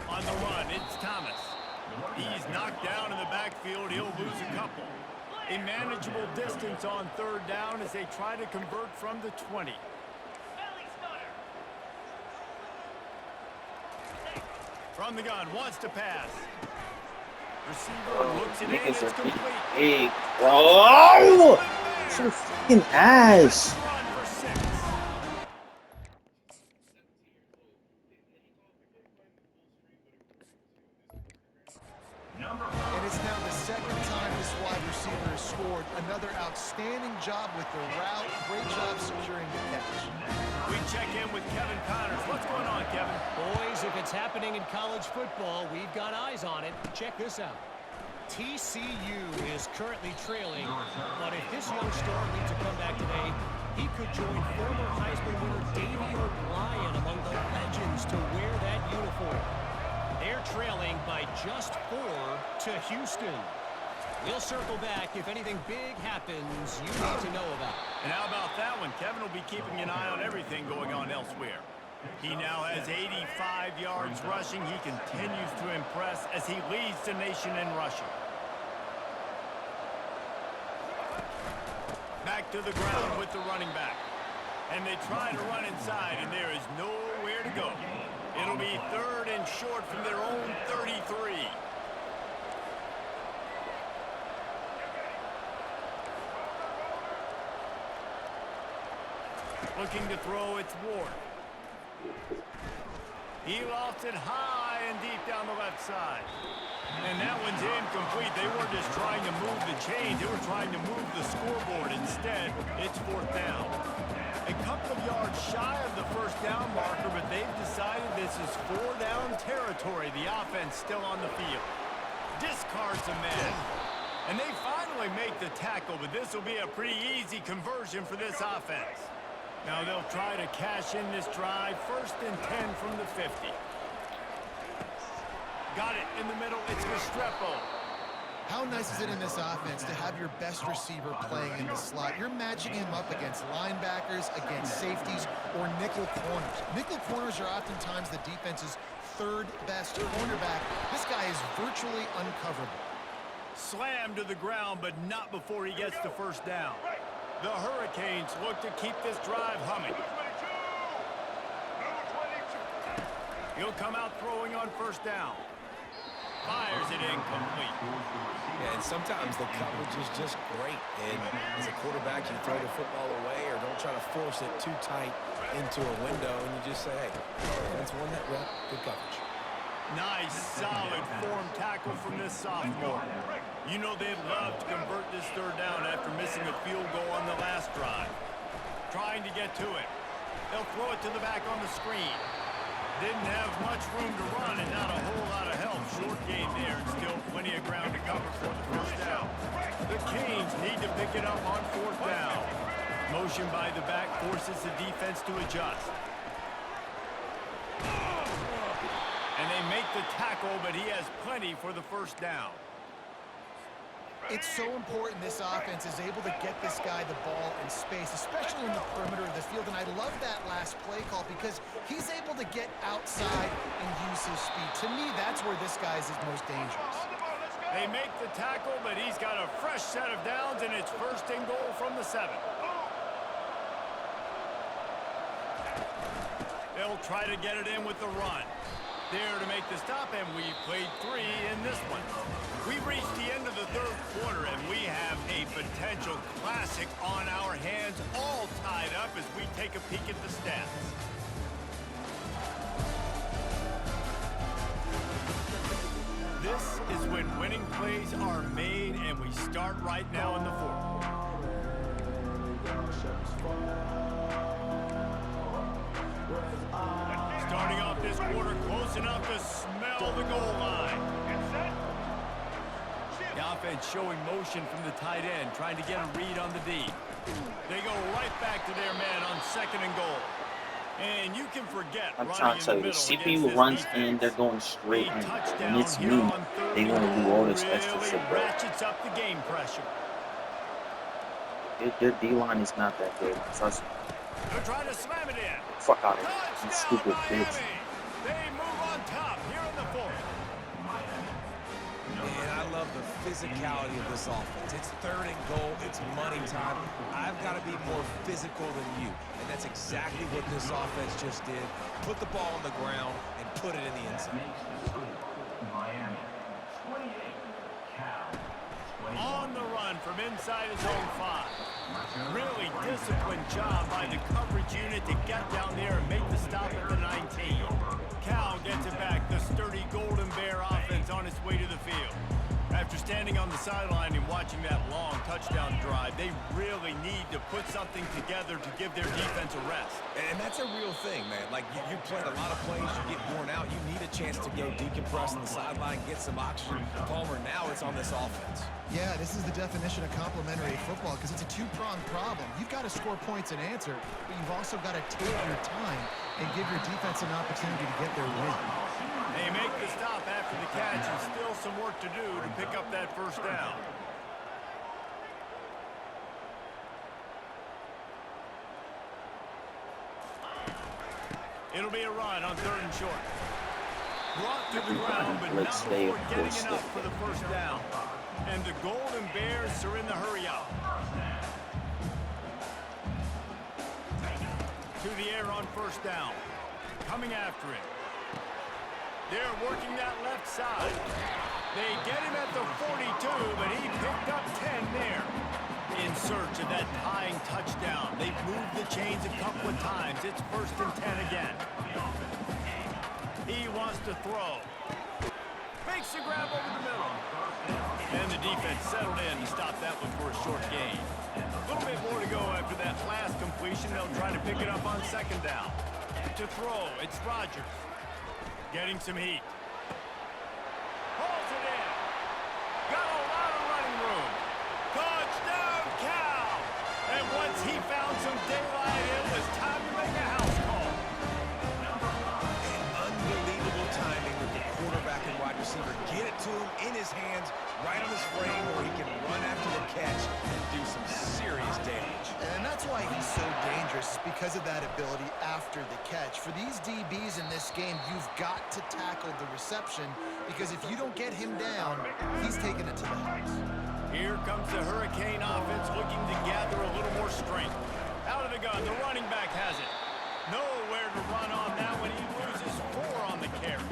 On the run, it's Thomas. He's knocked down in the backfield. He'll lose a couple. A manageable distance on third down as they try to convert from the 20. From the gun, wants to pass. Receiver looks it in, Niggas it's are complete. big, bro. So fucking ass. Run for 6. And it's now the second time this wide receiver has scored. Another outstanding job with the route. Great job securing the catch. We check in with Kevin Connors. What's going on, Kevin? Boys, if it's happening in college football, we've got eyes on it. Check this out. TCU is currently trailing, but if this young star leads a comeback today, he could join former Heisman winner Davey O'Brien among the legends to wear that uniform. They're trailing by just 4 to Houston. We'll circle back if anything big happens you need to know about. And how about that one? Kevin will be keeping an eye on everything going on elsewhere. He now has 85 yards rushing. He continues to impress as he leads the nation in rushing. Back to the ground with the running back. And they try to run inside, and there is nowhere to go. It'll be third and short from their own 33. Looking to throw, it's Ward. He lofts it high and deep down the left side. And that one's incomplete. They weren't just trying to move the chains. They were trying to move the scoreboard. Instead, it's fourth down. A couple of yards shy of the first down marker, but they've decided this is 4-down territory. The offense still on the field. Discards a man. And they finally make the tackle, but this will be a pretty easy conversion for this offense. Now they'll try to cash in this drive. First and 10 from the 50. Got it in the middle. It's Restrepo. How nice is it in this offense to have your best receiver playing in the slot? You're matching him up against linebackers, against safeties, or nickel corners. Nickel corners are oftentimes the defense's third best cornerback. This guy is virtually uncoverable. Slammed to the ground, but not before he gets the first down. The Hurricanes look to keep this drive humming. He'll come out throwing on first down. Fires it incomplete. Yeah, and sometimes the coverage is just great. And as a quarterback, you throw the football away or don't try to force it too tight into a window, and you just say, hey, defense won that rep, good coverage. Nice, solid form tackle from this sophomore. You know they'd love to convert this third down after missing a field goal on the last drive. Trying to get to it. They'll throw it to the back on the screen. Didn't have much room to run and not a whole lot of help. Short game there and still plenty of ground to cover for the first down. The Canes need to pick it up on fourth down. Motion by the back forces the defense to adjust. And they make the tackle, but he has plenty for the first down. It's so important this offense is able to get this guy the ball in space, especially in the perimeter of the field. And I love that last play call because he's able to get outside and use his speed. To me, that's where this guy is most dangerous. They make the tackle, but he's got a fresh set of downs, and it's first and goal from the 7. They'll try to get it in with the run. There to make the stop, and we've played 3 in this one. We've reached the end of the third quarter, and we have a potential classic on our hands, all tied up as we take a peek at the stats. This is when winning plays are made, and we start right now in the fourth. Starting off this quarter close enough to smell the goal line. The offense showing motion from the tight end, trying to get a read on the D. They go right back to their man on second and goal. And you can forget I'm running trying in to tell you, the middle against CPU this runs defense. and they're going straight A in. touchdown When it's here me, on third they and want to do goal all this extra really shit, bro. ratchets up the game pressure. Their D-line is not that good. Trust me. They're trying to slam it in. Fuck out of here. You Touchdown, stupid Miami. bitch. They move on top here in the fourth. Man, I love the physicality of this offense. It's third and goal. It's money time. I've got to be more physical than you. And that's exactly what this offense just did. Put the ball on the ground and put it in the end zone. Makes the score. Miami 28. Cal 21. On the run from inside his own 5. Really disciplined job by the coverage unit to get down there and make the stop at the 19. Cal gets it back, the sturdy Golden Bear offense on its way to the field. After standing on the sideline and watching that long touchdown drive, they really need to put something together to give their defense a rest. And that's a real thing, man. Like, you played a lot of plays, you get worn out, you need a chance to go decompress on the sideline, get some oxygen. Palmer, now it's on this offense. Yeah, this is the definition of complementary football because it's a two-pronged problem. You've got to score points and answer, but you've also got to take your time and give your defense an opportunity to get their win. They make the stop after the catch and still some work to do to pick up that first down. It'll be a run on third and short. Brought to the ground, but not before getting enough for the first down. And the Golden Bears are in the hurry up. To the air on first down. Coming after it. They're working that left side. They get him at the 42, but he picked up 10 there. In search of that tying touchdown. They've moved the chains a couple of times. It's first and 10 again. He wants to throw. Makes the grab over the middle. And the defense settled in to stop that one for a short gain. A little bit more to go after that last completion. They'll try to pick it up on second down. To throw, it's Rodgers. Getting some heat. Pulls it in. Got a lot of running room. Touchdown, Cal! And once he found some daylight, it was time to make a house call. And unbelievable timing with the quarterback and wide receiver. Get it to him in his hands, right on his frame where he can run after the catch and do some serious damage. And that's why he's so dangerous, because of that ability after the catch. For these DBs in this game, you've got to tackle the reception, because if you don't get him down, he's taking it to the house. Here comes the Hurricane offense looking to gather a little more strength. Out of the gun, the running back has it. Nowhere to run on that when he loses 4 on the carry.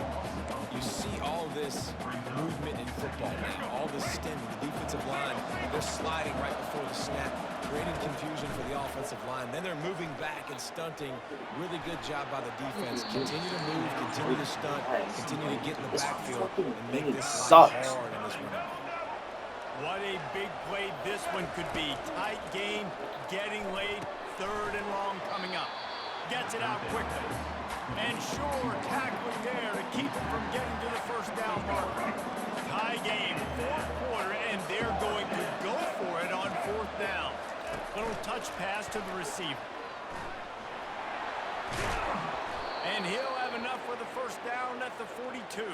You see all this movement in football, man. All this stemming. The defensive line, they're sliding right before the snap, creating confusion for the offensive line. Then they're moving back and stunting. Really good job by the defense. Continue to move, continue to stunt, continue to get in the backfield and make this life hard in this running. What a big play this one could be. Tight game, getting late, third and long coming up. Gets it out quickly. And sure, tackling there to keep him from getting to the first down marker. Tie game, fourth quarter, and they're going to go for it on fourth down. Little touch pass to the receiver. And he'll have enough for the first down at the 42.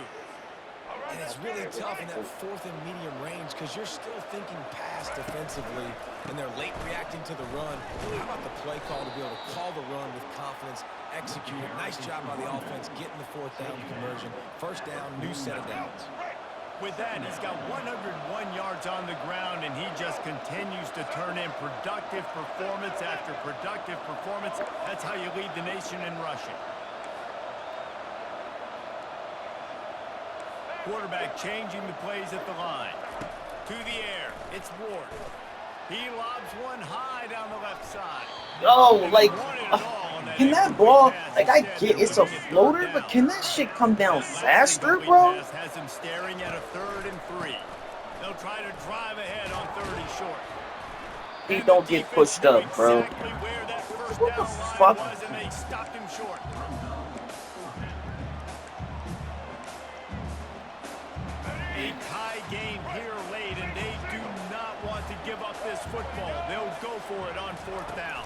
And it's really tough in that fourth and medium range because you're still thinking pass defensively, and they're late reacting to the run. How about the play call to be able to call the run with confidence, execute it? Nice job by the offense getting the fourth down conversion. First down, new set of downs. With that, he's got 101 yards on the ground, and he just continues to turn in productive performance after productive performance. That's how you lead the nation in rushing. Quarterback changing the plays at the line. To the air, it's Ward. He lobs one high down the left side. Yo, like, can that ball, like, I get it's a floater, but can that shit come down faster, bro? Has him staring at a 3rd and 3. They'll try to drive ahead on 3rd and short. He don't get pushed up, bro. Exactly where that first What the down line fuck? was, and they stopped him short. A tie game here late, and they do not want to give up this football. They'll go for it on fourth down.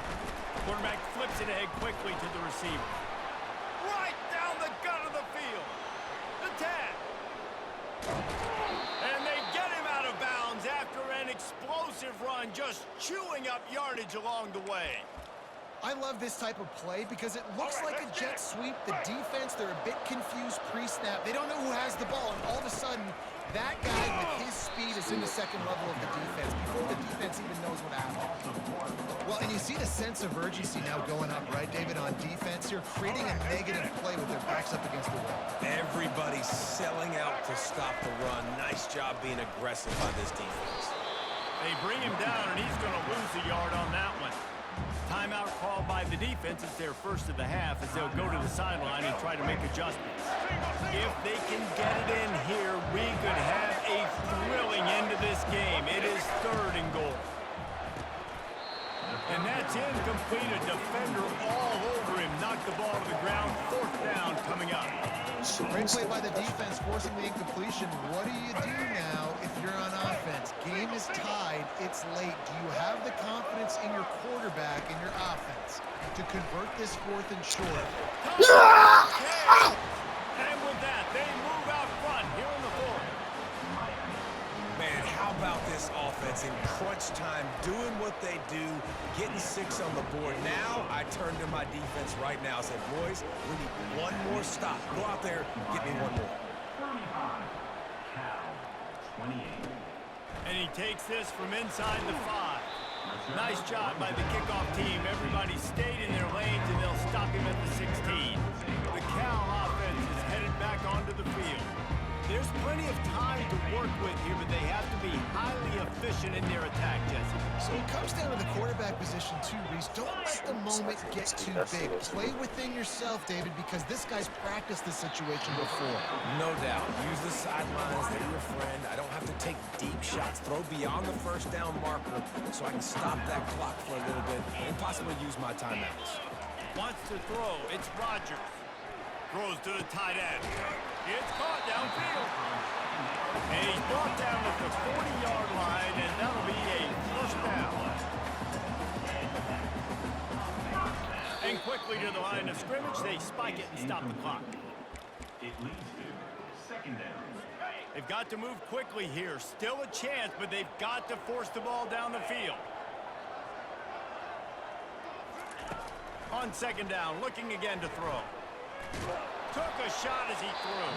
Quarterback flips it ahead quickly to the receiver. Right down the gut of the field. The 10. And they get him out of bounds after an explosive run, just chewing up yardage along the way. I love this type of play because it looks like a jet sweep. The defense, they're a bit confused pre-snap. They don't know who has the ball, and all of a sudden, that guy with his speed is in the second level of the defense before the defense even knows what happened. Well, and you see the sense of urgency now going up, right, David, on defense. You're creating a negative play with their backs up against the wall. Everybody's selling out to stop the run. Nice job being aggressive by this defense. They bring him down, and he's going to lose a yard on that one. Timeout called by the defense. It's their first of the half as they'll go to the sideline and try to make adjustments. If they can get it in here, we could have a thrilling end to this game. It is 3rd and goal. And that's incomplete. A defender all over him. Knocked the ball to the ground. 4th down coming up. Great play by the defense, forcing the incompletion. What do you do now if you're on offense? Game is tied. It's late. Do you have the confidence in your quarterback and your offense to convert this 4th and short? And with that, they move out front here in the 4th. Man, how about this offense in crunch time, doing what they do, getting 6 on the board. Now I turn to my defense right now and say, boys, we need one more stop. Go out there, get me one more. 35. Cal, 28. And he takes this from inside the 5. Nice job by the kickoff team. Everybody stayed in their lanes, and they'll stop him at the 16. The Cal offense is headed back onto the field. There's plenty of time to work with here, but they have to be highly efficient in their attack, Jesse. So it comes down to the quarterback position too, Reese. Don't let the moment get too big. Play within yourself, David, because this guy's practiced this situation before. No doubt. Use the sidelines. They're your friend. I don't have to take deep shots. Throw beyond the 1st down marker so I can stop that clock for a little bit and possibly use my timeouts. Wants to throw. It's Rodgers. Throws to the tight end. It's caught downfield. And he's brought down at the 40-yard line, and that'll be a 1st down. And quickly to the line of scrimmage, they spike it and stop the clock. It leads to 2nd down. They've got to move quickly here. Still a chance, but they've got to force the ball down the field. On 2nd down, looking again to throw. Took a shot as he threw.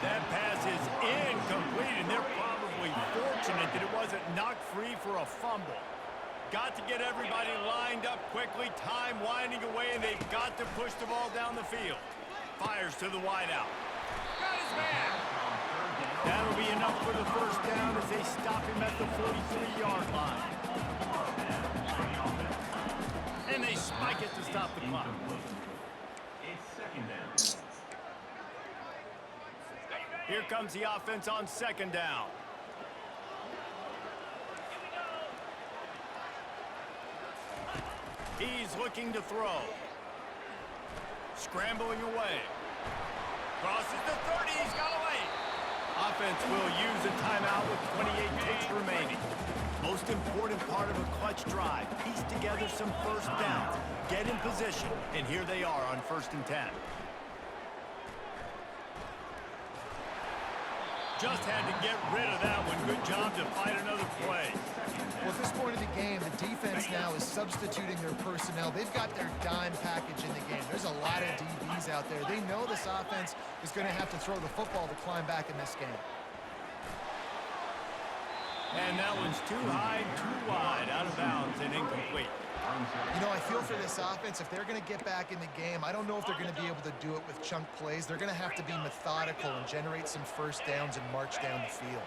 That pass is incomplete, and they're probably fortunate that it wasn't knocked free for a fumble. Got to get everybody lined up quickly. Time winding away, and they've got to push the ball down the field. Fires to the wideout. Got his man. That'll be enough for the 1st down as they stop him at the 43-yard line. And they spike it to stop the clock. It's 2nd down. Here comes the offense on 2nd down. He's looking to throw. Scrambling away. Crosses the 30. He's got away. Offense will use a timeout with 28 ticks remaining. Most important part of a clutch drive. Piece together some 1st downs. Get in position. And here they are on 1st and 10. Just had to get rid of that one. Good job to fight another play. Well, at this point of the game, the defense now is substituting their personnel. They've got their dime package in the game. There's a lot of DBs out there. They know this offense is going to have to throw the football to climb back in this game. And that one's too high, too wide, out of bounds, and incomplete. You know, I feel for this offense, if they're going to get back in the game, I don't know if they're going to be able to do it with chunk plays. They're going to have to be methodical and generate some 1st downs and march down the field.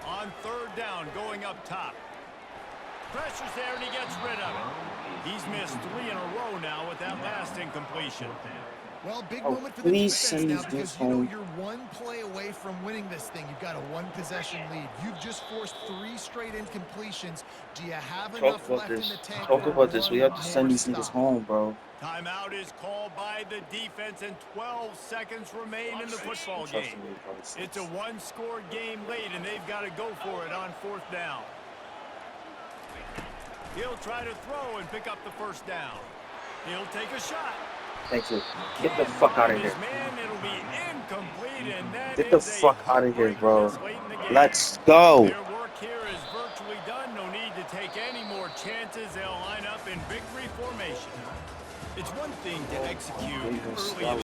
On 3rd down, going up top. Pressure's there, and he gets rid of it. He's missed 3 in a row now with that last incompletion. Well, big Oh, moment for the please defense send now these because dudes you know home. you're one play away from winning this thing. You've got a 1-possession lead. You've just forced 3 straight incompletions. Do you have Talk enough about left in this. the tank? Talk for about this. We one have to send more these niggas stop? home, bro. Timeout is called by the defense, and 12 seconds remain in the football Trust game. me, probably six. It's a 1-score game late, and they've got to go for it on 4th down. He'll try to throw and pick up the first down. He'll take a shot. Thank you. Get the fuck out of here. Man, it'll be incomplete, and that Get the is a fuck out of here, bro. heartbreaker this late in the game. Let's go. There